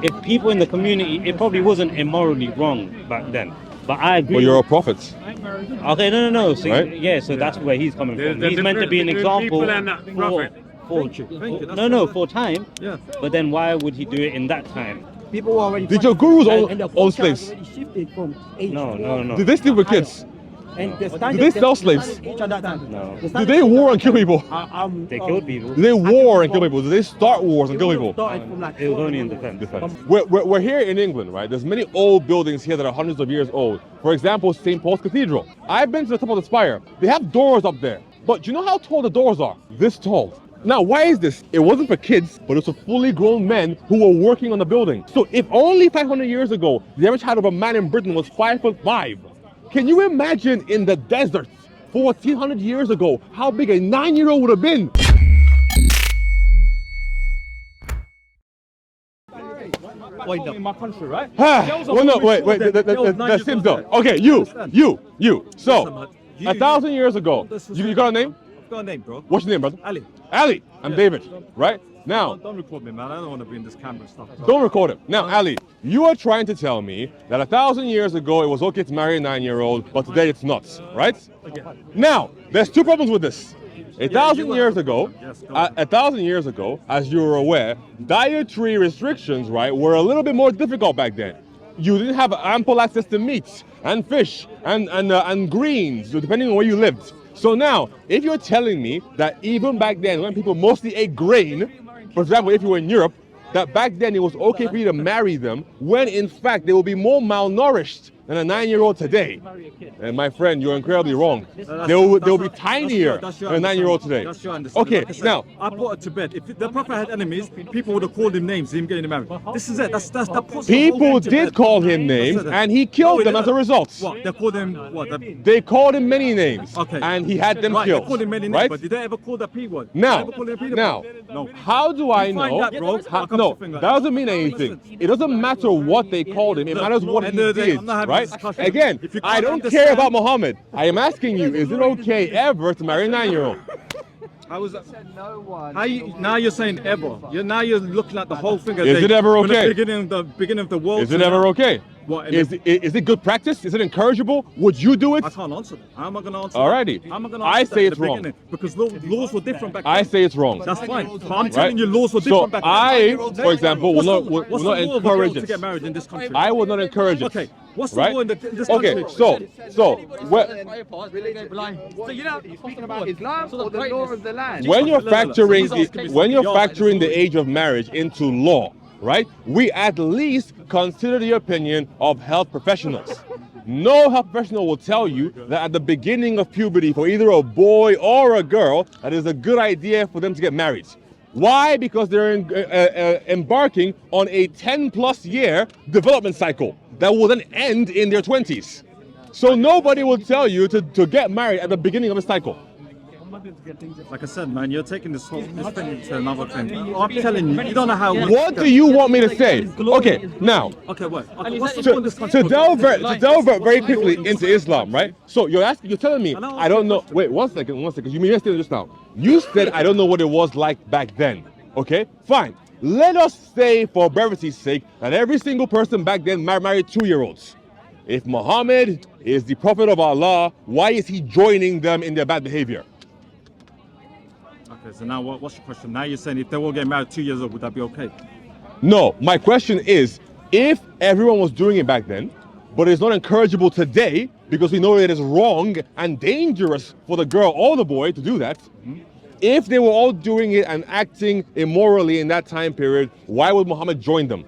if people in the community, it probably wasn't immorally wrong back then. But I agree. Well, you're a prophet. Okay, no. So Right? yeah, so that's where he's coming from. There's He's meant to be an example for time. Yeah. But then why would he do it in that time? People were already. Did your gurus and the own culture slaves? already shifted from age. No. Did they sleep with kids? And the Do they sell slaves? At that time. No. Do they war and kill people? They killed people. Do they war and kill people? Do they start wars and kill people? Started from like It was only in defense. We're here in England, right? There's many old buildings here that are hundreds of years old. For example, St. Paul's Cathedral. I've been to the top of the spire. They have doors up there. But do you know how tall the doors are? This tall. Now, why is this? It wasn't for kids, but it was for fully grown men who were working on the building. So if only 500 years ago, the average height of a man in Britain was 5'5", can you imagine in the desert 1400 years ago how big a 9-year-old would have been? In my country, right? Well, no, wait, that seems though. Okay, you. So, 1,000 years ago, you got a name? I've got a name, bro. What's your name, brother? Ali. I'm David, right? Now, Don't record me, man. I don't want to be in this camera stuff. don't record him. Now, Ali, you are trying to tell me that 1,000 years ago it was okay to marry a 9-year-old, but today it's not, right? Now, there's two problems with this. 1,000 years ago, as you were aware, dietary restrictions, right, were a little bit more difficult back then. You didn't have ample access to meat and fish and greens, depending on where you lived. So now, if you're telling me that even back then, when people mostly ate grain, for example, if you were in Europe, that back then it was okay for you to marry them, when in fact they will be more malnourished than a 9-year-old today. And my friend, you're incredibly wrong. They'll be tinier than a 9-year-old today. That's your understanding. Okay, Like I said, now, I put it to bed. If the Prophet had enemies, people would have called him names, him getting married. This is it. That puts the whole people thing to did bed. call him names, and he killed them as a result. What? They called him what? They called him many names, Okay. and he had them Right, killed. they called him many names, right? but did they ever call the P word? Now, Did they ever call him pedophile? No. how do I You find know? that, bro. I'll come No, to thing that like that. doesn't mean anything. It doesn't matter what they called him. It matters what he end of the day, did, I'm not having right? this discussion. Again, If you I can't don't understand- care about Muhammad. I am asking you, is it okay ever to marry a 9-year-old? How is that? Now you're saying ever. Now you're looking at the whole thing. As Is it ever from okay? The beginning of the world. Is it to ever now. okay? What, Is it good practice? Is it encourageable? Would you do it? I can't answer that. How am I going to answer Alrighty. that? How am I going to I answer say that it's in the wrong. beginning? Because laws were different back then. I say it's wrong. That's fine. But I'm telling you, laws were So different back then. I, for example, will not What's the will not law of a girl encourage to get it. married in this country? I will not encourage it. Okay. What's the Right? law in this Okay, country? so So you know, talking about Islam or the law of the land. when you're factoring Someone's asking me the something. age of marriage into law, right? We at least consider the opinion of health professionals. No health professional will tell you that at the beginning of puberty for either a boy or a girl, that is a good idea for them to get married. Why? Because they're embarking on a 10+ year development cycle that will then end in their 20s. So nobody will tell you to get married at the beginning of a cycle. Like I said, man, you're taking this thing to another thing. I'm telling you, you don't know how. What do you want me to say? Okay, now, Okay, what? Okay, what's the law in this country? to delve very quickly into Islam, right? So you're telling me, I don't know. Wait, one second. You mean yesterday just now? You said I don't know what it was like back then. Okay, fine. Let us say, for brevity's sake, that every single person back then married 2-year-olds. If Muhammad is the prophet of Allah, why is he joining them in their bad behavior? Okay, so now what's your question? Now you're saying if they all get married 2 years old, would that be okay? No, my question is, if everyone was doing it back then, but it's not encourageable today because we know it is wrong and dangerous for the girl or the boy to do that, if they were all doing it and acting immorally in that time period, why would Muhammad join them?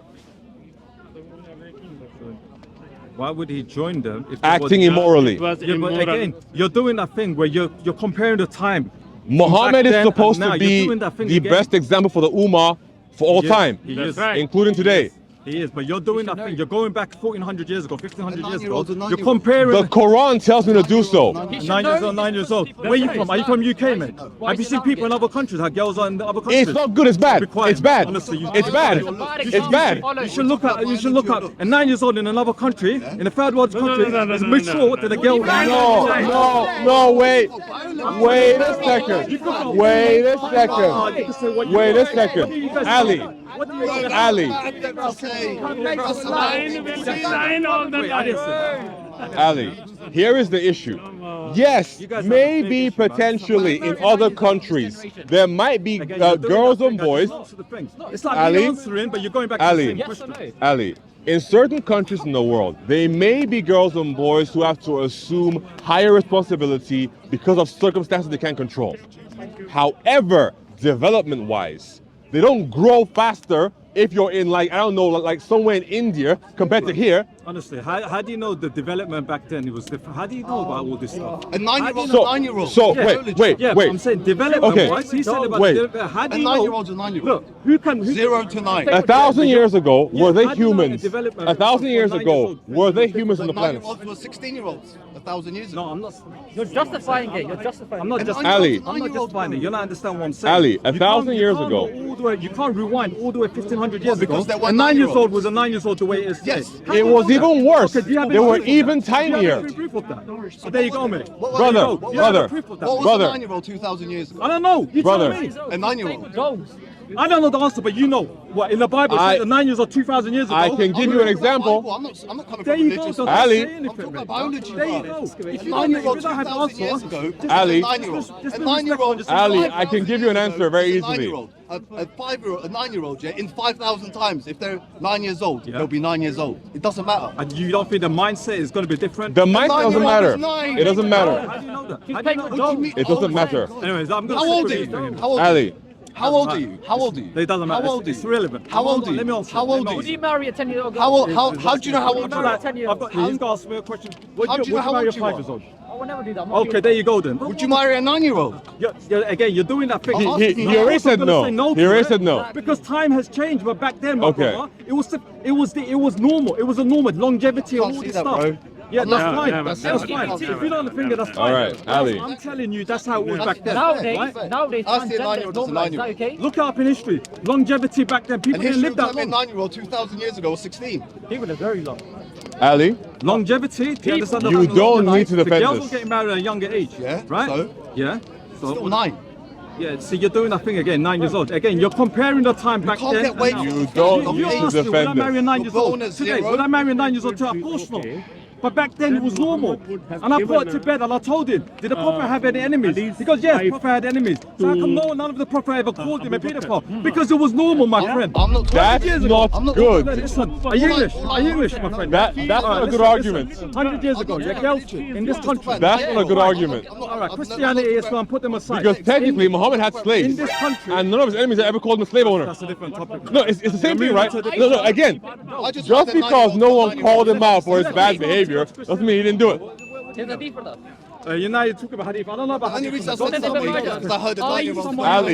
Why would he join them if Acting immorally. Yeah, but again, you're doing that thing where you're comparing the time. Muhammad back is then supposed and now. to be You're doing that thing the again. best example for the Ummah for all Yes, time, he is. including today. He is, but you're doing that thing. You're going back 1400 years ago, 1500 years ago. 9-year-olds and You're 9-year-olds. comparing. The Quran tells me to do so. 9 years old, 9 years old. Where are you from? Are you from UK, mate? Have you seen people in other countries? How girls are in other countries? It's not good, it's bad. Be quiet, It's bad. honestly, It's bad. It's bad. You should look at a 9 years old in another country, in a third world country, is mature to the girl. No, wait a second. Wait a second. Ali, What do you Ali, Ali, here is the issue. Yes, maybe potentially in other countries there might be girls and boys. It's like Ali, answering, but you're going back Ali, to the same question. Ali, in certain countries in the world, there may be girls and boys who have to assume higher responsibility because of circumstances they can't control. However, development-wise, they don't grow faster if you're in, like, I don't know, like somewhere in India compared to here. Honestly, how do you know the development back then? It was different. How do you know about all this stuff? A 9-year-old, So, a 9-year-old. so wait. I'm saying development. Okay. Wise, he said about Wait. development. How do A you know? 9-year-old's a 9-year-old. Look, who 0 to 9. 1,000 years ago, were they how do you know humans? the development 1,000 years from 9 ago, years old? were they humans on the planet? 9-year-olds were 16-year-olds 1,000 years ago. No, I'm not. You're justifying it. You're justifying I'm not it. just. Ali. I'm not justifying it. You don't understand what I'm saying. Ali, You 1,000 can't- years you can't ago. go all the way- You can't rewind all the way 1,500 years ago. because there were A 9-year-old 9-year-olds. was a 9-year-old the way it is today. Yes. How do It you was know that? even worse. Okay, do you have They any were proof of even that? Do you have tinier. any proof of that? So there you go, mate. Brother, There you go. You have brother, proof of that. What was Brother. a 9-year-old 2,000 years ago? I don't know. You Brother. tell me. A 9-year-old. Goals. I don't know the answer, but you know. What, in the Bible, it I- says the 9 years or 2,000 years ago. I can give you an example. I'm not coming There from you go. religious. So Ali. don't say anything, I'm talking mate. about biology. There you bro. go. A If you don't, if 9-year-old you don't have the 2,000 years answer, ago, just- Ali. a 9-year-old. Just A be 9-year-old. respectful and Ali, just- I can give you an answer very It's a easily. 9-year-old. A 5-year-old, a 9-year-old, yeah, in 5,000 times, if they're 9 years old, Yeah. they'll be 9 years old. It doesn't matter. And you don't think the mindset is going to be different? The mind doesn't 9-year-old matter. is 9. It doesn't How matter. do you know that? He's How do you playing know with that? goals. It doesn't matter. Anyways, I'm going How old are you? How old are you? Ali, How old are you? How old are you? It doesn't matter. How old are It's you? irrelevant. How old are you? Let me answer. How old are Would you? you marry a 10-year-old girl? How do you know how old you are? I've got, he's got ask me a question. Would How do you know how marry a old you are? 5-year-old? I will never do that. I'm not Okay, there you go then. Would you marry a 9-year-old? Again, you're doing that thing. he You're already also said gonna no. say He to already it said no. Because time has changed, but back then, my Okay. brother, it was normal. It was a normal longevity and all Can't see this that, stuff. bro. Yeah, that's fine. never, That's never. fine. If you don't think it, that's fine. All right, Ali. I'm telling you, that's how it was back then. Nowadays, right? nowadays, I see a transgender 9-year-old is as a normalized. Is that 9-year-old. okay? Look it up in history. Longevity back then, people And didn't history live will that tell me long. a 9-year-old 2,000 years ago was 16. People are very long. Ali, Longevity, do you understand the You fact that don't longer need to life, defend the girls this. were getting married at a younger age. Yeah, Right? so? Yeah. So, Still 9. yeah, see, you're doing that thing again, 9 years old. Again, you're comparing the time back can't then. get away and now. from You don't I'm need to asked me, would I defend marry a this. 9 years old You're born at today? 0. Would I marry a 9 years old today? Of course not. But back then it was normal. And I put it to bed and I told him, did the Prophet have any enemies? He goes, yes, the Prophet had enemies. So how come none of the Prophet ever called him a pedophile? Because it was normal, my friend. I'm not that's years ago, not I'm not- good. Listen, are you English? Are you English, my friend? That's not a good argument. 100 years ago, yeah, girls in this country. That's not a good argument. All right, Christianity, Islam, put them aside. Because technically, Muhammad had in slaves, this country, and none of his enemies ever called him a slave owner. that's a different topic. No, it's the same thing, right? No, again, I just find that because 9-year-old no one 9-year-old called him out for his bad behavior doesn't mean he didn't do it. There's a deeper though. You know, you talk about hadith. I don't know about The only hadith. reason I said something is because I heard a 9-year-old. Ali.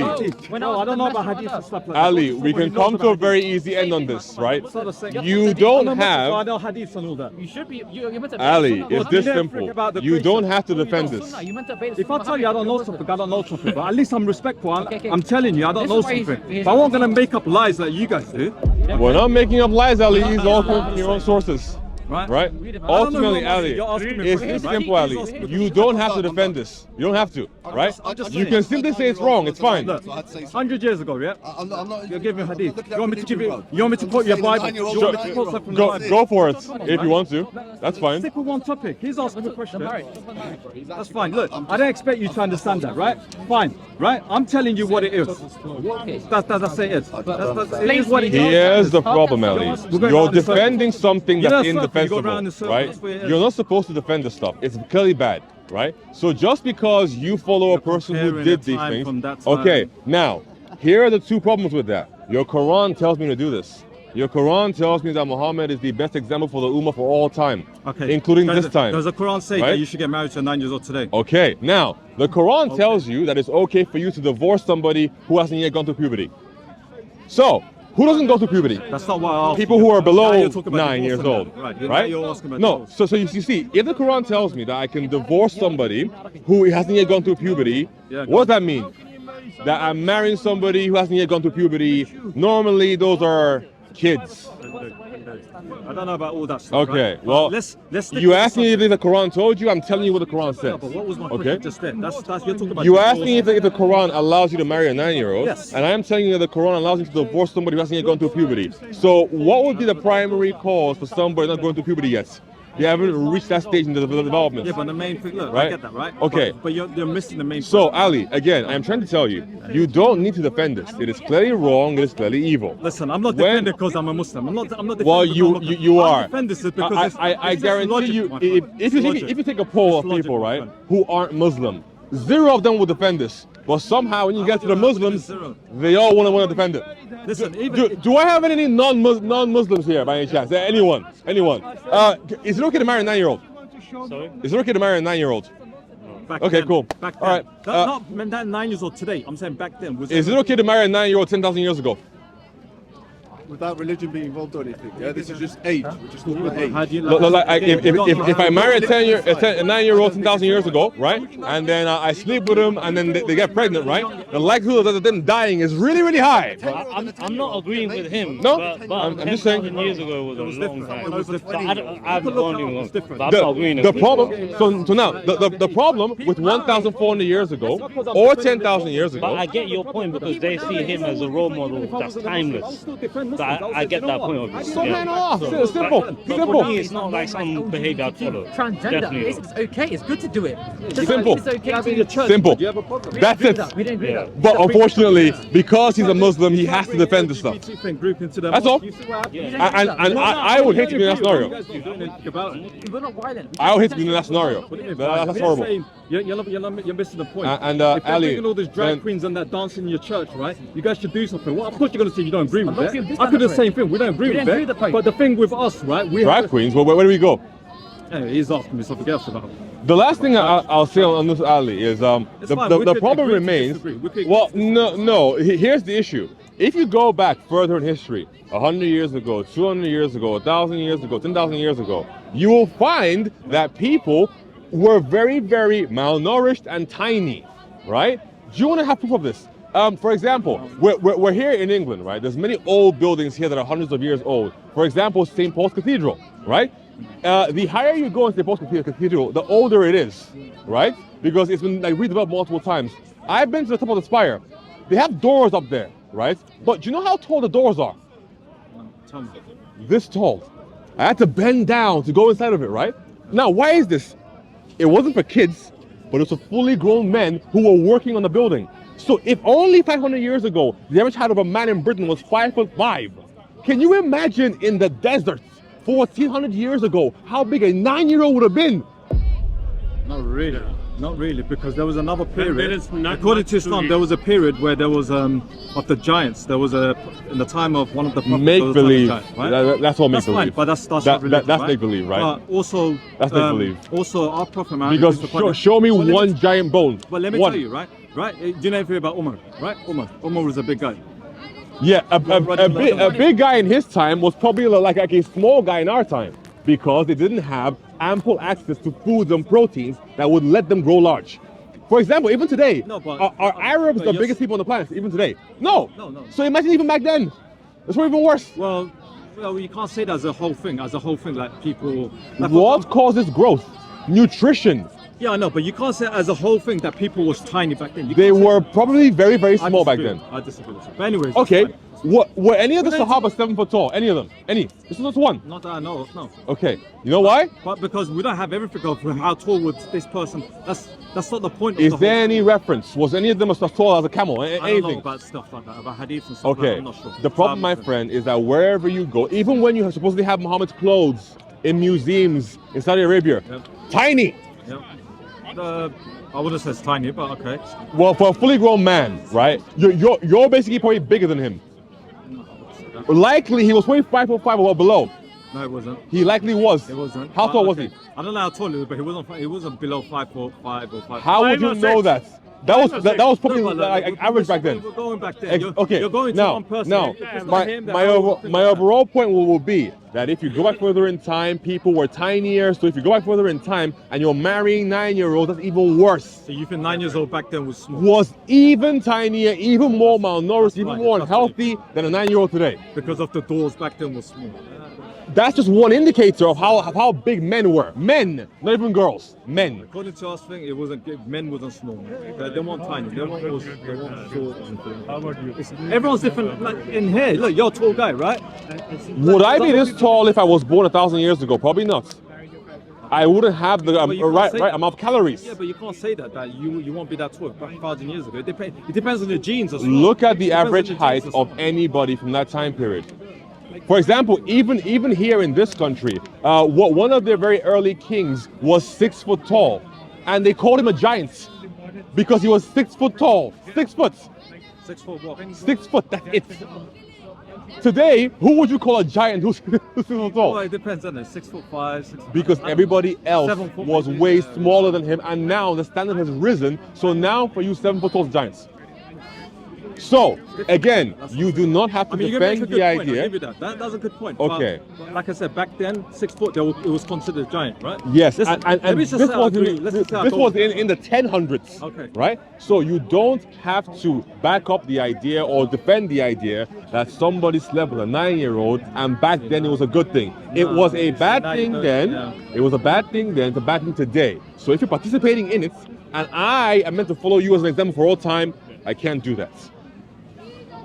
No, I don't know about hadith and stuff like that. Ali, we can come to a very easy end on this, right? It's not the same. You don't I have, know hadith and all that. You should be. You're meant to. Ali, it's this Never simple. think about the You don't have to Sunnah. defend this. You meant to obey the If I Sunnah. tell you I don't know something, I don't know something. But at least I'm respectful. Okay. I'm telling you I don't This know is why he's- something. he's- But I'm not going to make up lies like you guys do. We're not making up lies, Ali. It's all coming from your own sources. Right? Right? I don't Ultimately, know Ali, you're asking me it's questions, this right? simple, Ali. You don't have to defend this. You don't have to, right? You can simply say it's wrong. It's fine. Look, So I had to say something. 100 years ago, yeah? I'm not. You're giving hadith. Look at You want me to that give you? religion, You want me to quote your Saying a Bible? 9-year-old You want me is to a quote 9-year-old. something from the Go, Bible? go for it if you want to. That's fine. Stick with one topic. He's asking a question. That's fine. Look, I don't expect you to understand that, right? Fine, right? I'm telling you what it is. That's it. It is what it is. Here's the problem, Ali. You're defending something that's You go indefensible, round in circles, right? that's what it is. You're not supposed to defend this stuff. It's clearly bad, right? So just because you follow a person who comparing did the these time things, from that time. okay. Now, here are the two problems with that. Your Quran tells me to do this. Your Quran tells me that Muhammad is the best example for the Ummah for all time, Okay. including Does this time. Does the Quran say right? that you should get married to a 9-year-old today? Okay, now, the Quran tells you that it's okay for you to divorce somebody who hasn't yet gone through puberty. So, who doesn't go through puberty? That's not what I asked. People you. who are Now below you're talking about 9 years divorce old, and that. Now right? you're asking about No, divorce. so you see, if the Quran tells me that I can divorce somebody who hasn't yet gone through puberty, Yeah, go what does that mean? That I'm marrying somebody who hasn't yet gone through puberty. Normally, those are kids. I don't know about all that stuff. Okay, right? well, let's stick you with asked the me if the Quran told you. I'm telling you what the Quran says. No, but what was my question Okay. just then? That's you're talking about. You asked me divorce. if the Quran allows you to marry a 9-year-old, Yes. and I am telling you that the Quran allows you to divorce somebody who hasn't yet gone through puberty. So, what would be the primary cause for somebody not going through puberty yet? They haven't reached that stage in the development. Yeah, but the main thing, look, Right? I get that, right? Okay. But you're missing the main. So, point. Ali, again, I am trying to tell you, you don't need to defend this. It is clearly wrong. It is clearly evil. Listen, I'm not When- defending because I'm a Muslim. I'm not defending. Well, because you I'm a Muslim. you are. I'm defending this because I it's just guarantee logic, you, my if friend. if It's you logic. if you take a poll of It's logic, people, my right, friend. who aren't Muslim, 0 of them will defend this. But somehow, when you get to the Muslims, Zero. they all want to defend it. Listen, even Do I have any non-Muslims here by any chance? Anyone? Is it okay to marry a 9-year-old? Sorry? Is it okay to marry a 9-year-old? back Okay, then, cool. Back then. All right, That 9 years old today. I'm saying back then. Was Is it okay to marry a 9-year-old 10,000 years ago? Without religion being involved or anything. Yeah, this is just age. We're just talking about age. How do you If I marry a 9-year-old 10,000 years ago, right, and then I sleep with him, and then they get pregnant, right, the likelihood of them dying is really, really high. I'm not agreeing with him. No? but I'm just saying- 10,000 years ago was a long time. It was So different. I haven't gone even long. different. But I'm not agreeing The with him. problem, so now, the problem with 1,400 years ago or 10,000 years But I ago, get your point because they see him as a role model that's timeless. So I get that point of view. so yeah. man off. So, Simple, but for simple. me, it's not like some behavior I'd follow. Transgender. Definitely It's, not. it's okay. It's good to do it. Just Simple. Like it's okay Have in to your church. Simple. Do you have a problem? That's it. We don't agree Yeah. that. But unfortunately, because he's a Muslim, he has to defend this stuff. Group into the That's all. You see what happened? Yeah. And I would hate to be in that scenario. You guys do anything about it. We're not violent. I would hate to be in that scenario. What do you mean? That's You're horrible. saying- You're missing the point. And, if they're Ali, bringing all these drag then- queens and that dancing in your church, right? You guys should do something. Well, of course you're going to say you don't agree with not it. agreeing with this I could do the kind same of thing. We don't agree We with don't agree it. with the point. But the thing with us, right? We Drag have queens, where do we go? Anyway, he's asking me something else about it. The last thing I'll say on this, Ali, is It's fine, we the could problem agree to remains. disagree. We could Well, agree to no. Here's the issue. If you go back further in history, 100 years ago, 200 years ago, 1,000 years ago, 10,000 years ago, you will find that people were very, very malnourished and tiny, right? Do you want to have proof of this? For example, we're here in England, right? There's many old buildings here that are hundreds of years old. For example, St. Paul's Cathedral, right? The higher you go in St. Paul's Cathedral, the older it is, right? Because it's been like redeveloped multiple times. I've been to the top of the spire. They have doors up there, right? But do you know how tall the doors are? Tell me. This tall. I had to bend down to go inside of it, right? Now, why is this? It wasn't for kids, but it was for fully grown men who were working on the building. So if only 500 years ago, the average height of a man in Britain was 5'5", can you imagine in the desert 1,400 years ago how big a 9-year-old would have been? Not really. Not really, because there was another there period. is not According much to to Islam, it. there was a period where there was of the giants. There was in the time of one of the prophets. Make there was a time of believe. giants, right? That's all make That's fine, believe. but that's not religion, that's right? make believe, right? But also, That's make-believe. Also, our prophet, man. Because used to put- show me But let me- one giant bone. But let me One. tell you, right? Do you know anything about Umar? Right? Umar was a big guy. Yeah, a big guy in his time was probably like a small guy in our time because they didn't have ample access to foods and proteins that would let them grow large. For example, even today, No, but- are Arabs but the you're- biggest people on the planet? Even today? No. No. So imagine even back then. It's probably even worse. Well, you can't say that as a whole thing. Like people. Like, What causes growth? Nutrition. Yeah, I know, but you can't say as a whole thing that people was tiny back then. You They can't say- were probably very, very I small back disagree. then. I disagree with you. But anyways, Okay. that's fine. Were any of the Sahaba 7 foot tall? Any of them? Any? This is just one. Not that I know of, no. Okay. You know why? But because we don't have everything of how tall was this person. That's not the point of Is the there whole. any reference? Was any of them as tall as a camel? I don't know Anything? about stuff like that, about hadith and stuff like that. Okay. I'm not sure. The problem, my friend, is that wherever you go, even when you have supposedly have Muhammad's clothes in museums in Saudi Arabia, Yep. tiny. Yeah. I wouldn't say it's tiny, but okay. Well, for a fully grown man, right? You're basically probably bigger than him. Likely, he was probably 5'5" or below. No, it wasn't. He likely was. It wasn't. How But tall was okay. he? I don't know how tall he was, but he wasn't below 5'5" or 5'5". How would you know that? that was probably No, but like average back then. We're going back then. Okay. You're going to now, one person. now, If it's not my him, then my how over, do you my think that? overall point will be that if you go back further in time, people were tinier. So if you go back further in time and you're marrying 9-year-olds, that's even worse. So you think 9 years old back then was small? Was even tinier, even more malnourished, even right, more that's unhealthy than a 9-year-old today. Because of the doors back then was small. That's just one indicator of how big men were. Men, not even girls. Men. According to us, thing, it wasn't. Men wasn't small. They weren't tiny. They weren't short. Everyone's different. Like in here, look, you're a tall guy, right? Would I be this tall if I was born 1,000 years ago? Probably not. I wouldn't have the right amount of calories. Yeah, but you can't say that you won't be that tall back 1,000 years ago. It depends on your genes as well. Look at the It depends average on your height genes as well. of anybody from that time period. For example, even here in this country, one of their very early kings was 6 foot tall, and they called him a giant because he was 6 foot tall. 6 foot. 6 foot what? 6 foot. That's it. Today, who would you call a giant who's 6 foot Well, tall? it depends on it. 6'5", 6 foot. Because everybody else 7 foot was maybe. way smaller than him, and now the standard has risen. So now for you, 7 foot tall giants. So again, you do not have to I mean, you make defend a the good point. I'll idea. give you that. That's a good point. Okay. But like I said, back then, 6 foot, it was considered a giant, right? Yes, Listen, and let me this just say I was, agree. Let's just say I this don't- was in the 1000s, Okay. right? So you don't have to back up the idea or defend the idea that somebody slept with a 9-year-old and back then it was a good thing. It was a bad now thing you then, don't- it was a bad thing then, it's a bad thing today. So if you're participating in it, and I am meant to follow you as an example for all time, I can't do that.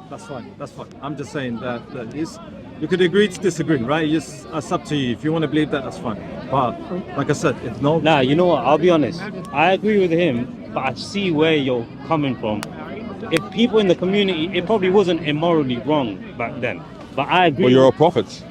That's fine. That's fine. I'm just saying that you could agree to disagree, right? It's up to you. If you want to believe that, that's fine. But like I said, if no, Nah, you know what? I'll be honest. I agree with him, but I see where you're coming from. If people in the community, it probably wasn't immorally wrong back then. But I agree. But you're a prophet.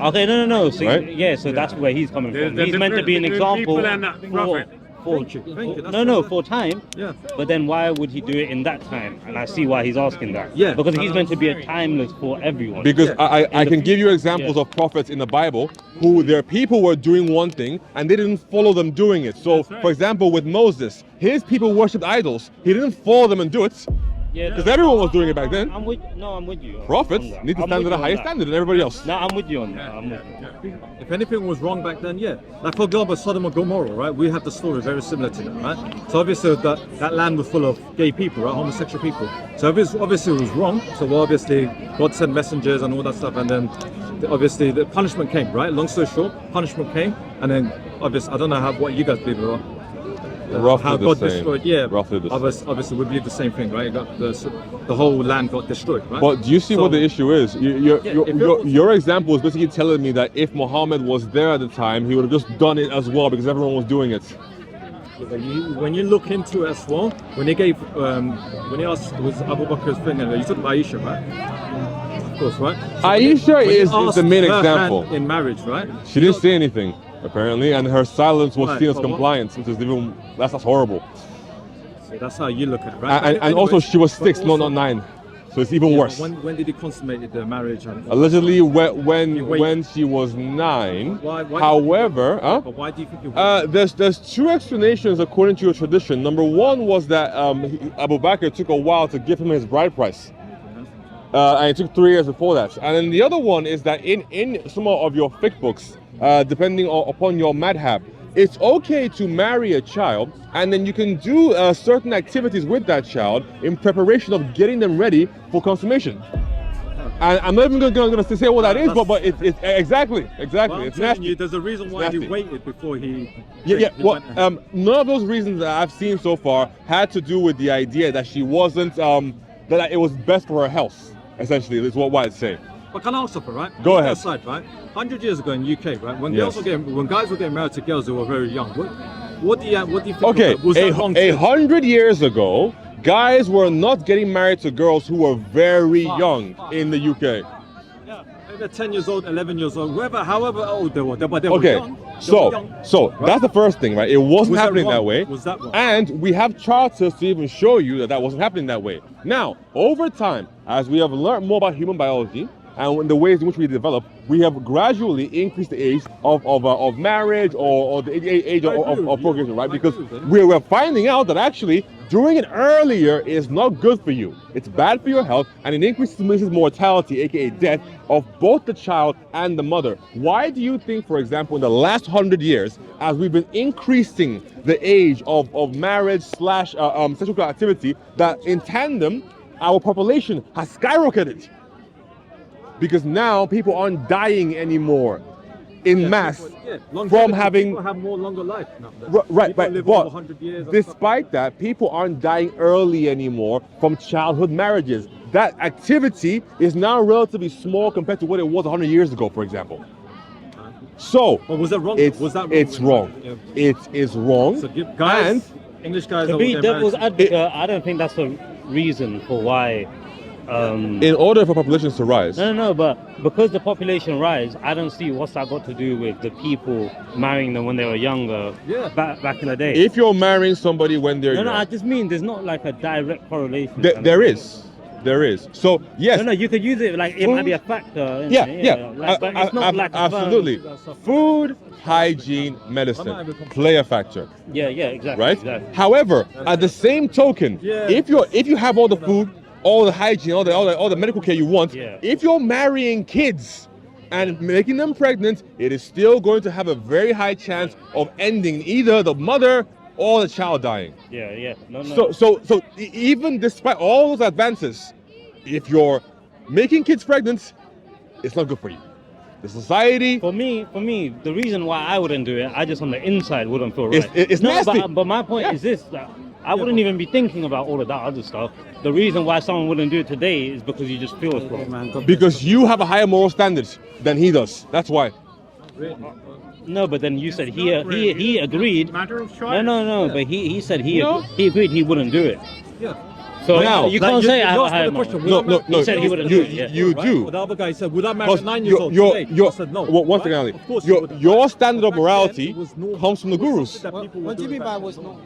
Okay, no. So Right? yeah, so that's where he's coming from. the He's meant to be an difference between example people and that prophet. for Thank you. for time. Yeah. But then why would he do it in that time? And I see why he's asking that. Yeah. Because he's meant to be a timeless for everyone. Because Yeah. I can give you examples of prophets in the Bible who their people were doing one thing and they didn't follow them doing it. So, for example, with Moses, his people worshipped idols. He didn't follow them and do it yeah, because everyone was doing it back then. I'm with you. Prophets on that. need to I'm stand with at a you on higher that. standard than everybody else. No, I'm with you on that. I'm with you. If anything was wrong back then, yeah. Like for example, Sodom and Gomorrah, right? We have the story very similar to that, right? So obviously that land was full of gay people, right? Homosexual people. So obviously it was wrong. So obviously God sent messengers and all that stuff, and then obviously the punishment came, right? Long story short, punishment came, and then obviously I don't know what you guys believe about. Roughly How the God same. destroyed, yeah. Roughly the same. Obviously, we believe the same thing, right? It got the whole land got destroyed, right? But do you see So- what the issue is? if Your example is basically telling me that if Muhammad was there at the time, he would have just done it as well because everyone was doing it. When you look into it as well, when he asked, it was Abu Bakr's thing, and you took Aisha, right? Of course, right? So Aisha when he is asked the main her example. hand in marriage, right? She didn't say anything, apparently, and her silence was Right, seen as but what- compliance, which is even that's horrible. So that's how you look at it, right? And Anyways, also, she was but 6, also- not 9, so it's even yeah, worse. When did he consummate the marriage? And Allegedly, wait. when she was 9. Why- why- However, But why do you think it there's two explanations according to your tradition. Number one was that Abu Bakr took a while to give him his bride price. And it took 3 years before that. And then the other one is that in some of your fiqh books, depending upon your madhab, it's okay to marry a child and then you can do certain activities with that child in preparation of getting them ready for consummation. And I'm not even going to say what that is, but it's exactly. Well, I'm It's telling nasty. you, there's a reason why he nasty. waited before he. Yeah. he Well, went- none of those reasons that I've seen so far had to do with the idea that she wasn't, that it was best for her health. Essentially, is what I'd say. But can I ask something, right? Go ahead. Aside, right? 100 years ago in UK, right? When Yes. when guys were getting married to girls who were very young, what do you think? Okay, was that wrong? 100 years ago, guys were not getting married to girls who were very young in the UK. Maybe 10 years old, 11 years old, however old they were, but they were Okay, young. They were young. so that's the first thing, right? It wasn't Was that happening that wrong? way. Was that wrong? And we have charters to even show you that that wasn't happening that way. Now, over time, as we have learned more about human biology, and the ways in which we develop, we have gradually increased the age of marriage or the age of procreation, right? Because we're finding out that actually doing it earlier is not good for you. It's bad for your health, and it increases mortality, aka death, of both the child and the mother. Why do you think, for example, in the last 100 years, as we've been increasing the age of marriage / sexual activity, that in tandem, our population has skyrocketed? Because now people aren't dying anymore in mass from having people have more longer life now. right. People live over 100 years But despite that, people aren't dying early anymore from childhood marriages. That activity is now relatively small compared to what it was 100 years ago, for example. So Well, was that wrong? it's Was that wrong? it's wrong. Yeah. It is wrong. So guys, And English guys To are be all devil's getting advocate, I don't think that's the reason for why. in order for populations to rise, No, but because the population rise, I don't see what's that got to do with the people marrying them when they were younger, Yeah. back in the day. if you're marrying somebody when they're No, young, I just mean there's not like a direct correlation. there is. So yes, No, you could use it like it might be a factor. yeah. Like, but it's not like Absolutely. Food, hygiene, medicine play a factor, Yeah, exactly. right? Exactly. However, at the same token, Yeah. if you have all the food, all the hygiene, all the medical care you want, Yeah. if you're marrying kids and making them pregnant, it is still going to have a very high chance of ending either the mother or the child dying. Yeah. No. So even despite all those advances, if you're making kids pregnant, it's not good for you. The society, For me, the reason why I wouldn't do it, I just on the inside wouldn't feel right. It's no, nasty. But my point Yeah. is this: that I wouldn't even be thinking about all of that other stuff. The reason why someone wouldn't do it today is because you just feel it's wrong. because you have a higher moral standard than he does. That's why. No, but then you said he agreed. No. But he said he agreed he wouldn't do it. Yeah. So Now- you can't say I have a higher the moral. question. No. He said he wouldn't do it. Yeah. You do. Well, the other guy said, would I marry a Because 9 years old today? I said no. One Right? second, Ali. Of course you wouldn't. Your standard of Back then, morality it was normal. comes from the It was gurus, something that people were What do you doing mean by back was then. no?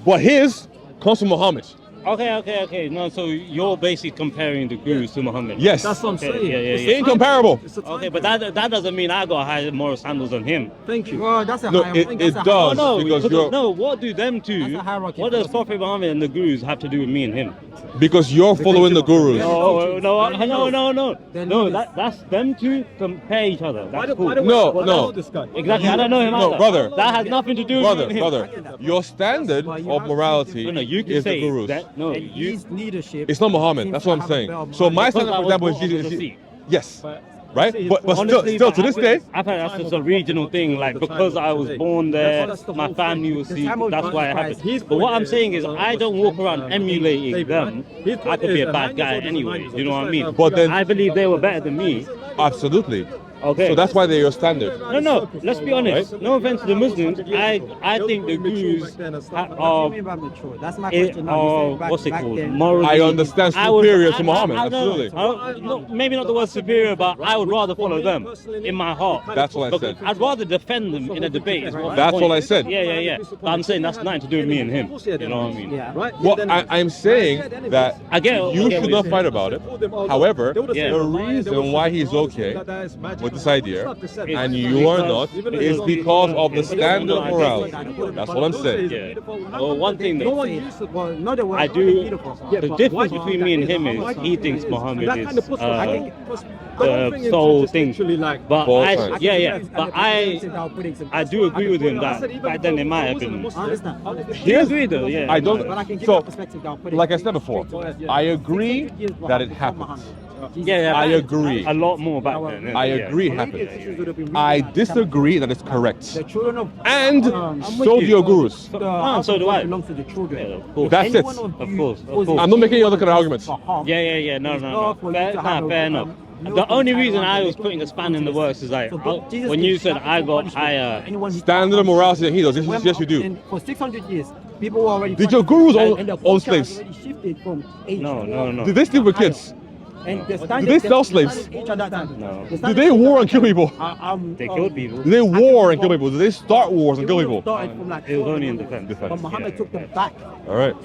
but his comes from Muhammad. Okay. No, so you're basically comparing the gurus to Muhammad. Yes. That's what I'm saying. Yeah. It's Ain't comparable. It's a time Okay, but period. that doesn't mean I got higher moral standards than him. Thank you. Well, that's a No, hierarchy. it That's a does. No, because because you're- no. What do them two? That's a hierarchy. What does Prophet Muhammad and the gurus have to do with me and him? Because you're following the gurus. No. Then No, leaders. that's them two compare each other. That's cool. Why do No, I no. know this guy? Exactly. I don't know him No, either. brother. That has nothing to do with him. Brother, your standard of morality No, you can is the say gurus. that. No, you. His leadership. It's not Muhammad. That's what I'm saying. So my Because standard, I for was example, brought up is as a Sikh. yes, right. But Honestly, still but to this day, I thought that's just a regional thing. Like because I was born there, my family was Sikh. That's why it happened. But what I'm saying is, I don't walk around emulating them. I could be a bad guy anyway. You know what I mean? But then- I believe they were better than me. absolutely. Okay. So that's why they're your standard. No. Let's be honest. No offense to the Muslims. I think the gurus What do you are mean by mature? That's my question. now. You said back- what's it back called? then- Morally. I understand I would- superior to I- Muhammad, I don't- absolutely. no, maybe not the word superior, but I would rather follow them in my heart. That's what I said. I'd rather defend them in a debate. Is what That's my what point I is. said. Yeah. But I'm saying that's nothing to do with me and him. You know what I mean? Yeah. Right? Well, I'm saying that I get it. you I get should what not you're fight about it. However, Yeah. the reason why he's okay with this idea and you are not is because of the standard of morality. That's what I'm saying. Yeah. Well, one thing No though, one used to. Well, not the word. I do. Beautiful. The difference between me and him is he thinks Muhammad is the sole thing. But Both I, sides. yeah. But I do agree with him that back then it might have been. I understand. Do you agree though? Yeah. I don't. But I can give So, you a perspective that I'll put it. like I said before, I agree that it happened. Yeah. I agree. A lot more back then. Yeah. I Yeah. agree it happened. I disagree that it's correct. The children of And so do your gurus. so do I. belongs to the children. Yeah, of course. That's it. Of course. I'm not making any other kind of arguments. Yeah. No. Fair enough. The only reason I was putting a span in the works is like when you said I got higher. Standard of morality than he does. Yes, you do. For 600 years, people were already. Did your gurus and the own culture slaves? already shifted from age. No. Did they sleep with kids? And the Did they sell slaves? No. Did they war and kill people? They killed people. Did they war and kill people? Did they start wars and kill people? Started from like It was only in defense. But Muhammad took them back. All right.